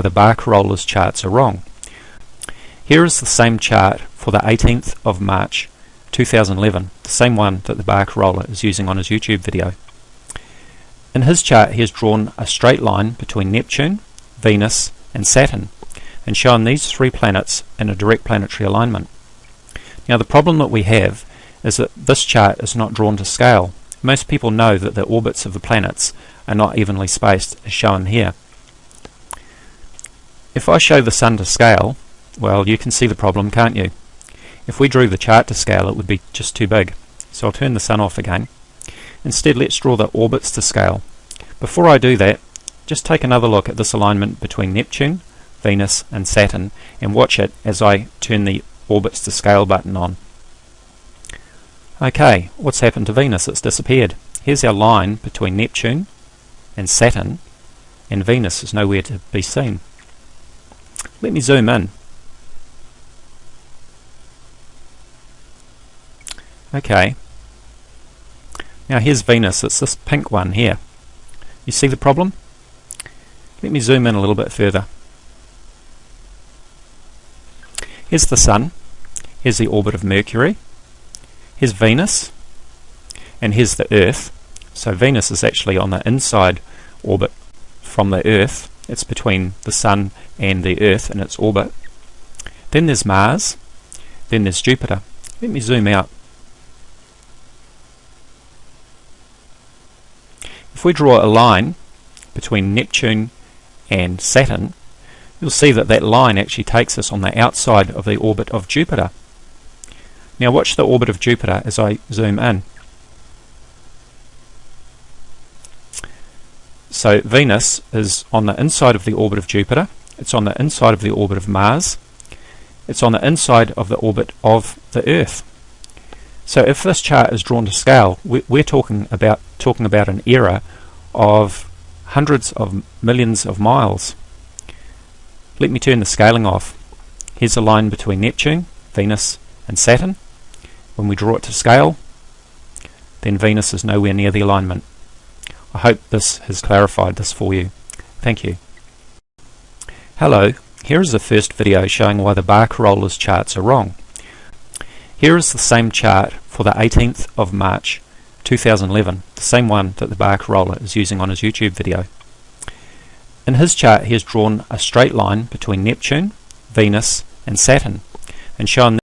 the Thebarcaroller's charts are wrong. Here is the same chart for the 18th of March 2011, the same one that the Thebarcaroller is using on his YouTube video. In his chart he has drawn a straight line between Neptune, Venus and Saturn and shown these three planets in a direct planetary alignment. Now the problem that we have is that this chart is not drawn to scale. Most people know that the orbits of the planets are not evenly spaced as shown here. If I show the Sun to scale, well, you can see the problem, can't you? If we drew the chart to scale, it would be just too big. So I'll turn the Sun off again. Instead, let's draw the orbits to scale. Before I do that, just take another look at this alignment between Neptune, Venus and Saturn and watch it as I turn the orbits to scale button on. Okay, what's happened to Venus? It's disappeared. Here's our line between Neptune and Saturn, and Venus is nowhere to be seen. Let me zoom in. Okay, now here's Venus. It's this pink one here. You see the problem? Let me zoom in a little bit further. Here's the Sun, here's the orbit of Mercury, here's Venus, and here's the Earth. So Venus is actually on the inside orbit from the Earth. It's between the Sun and the Earth in its orbit. Then there's Mars, then there's Jupiter. Let me zoom out. If we draw a line between Neptune and Saturn, you'll see that that line actually takes us on the outside of the orbit of Jupiter. Now watch the orbit of Jupiter as I zoom in. So Venus is on the inside of the orbit of Jupiter, it's on the inside of the orbit of Mars, it's on the inside of the orbit of the Earth. So if this chart is drawn to scale, we're talking about an error of hundreds of millions of miles. Let me turn the scaling off. Here's a line between Neptune, Venus and Saturn. When we draw it to scale, then Venus is nowhere near the alignment. I hope this has clarified this for you. Thank you. Hello, here is the first video showing why the Thebarcaroller's charts are wrong. Here is the same chart for the 18th of March 2011, the same one that the Thebarcaroller is using on his YouTube video. In his chart he has drawn a straight line between Neptune, Venus and Saturn and shown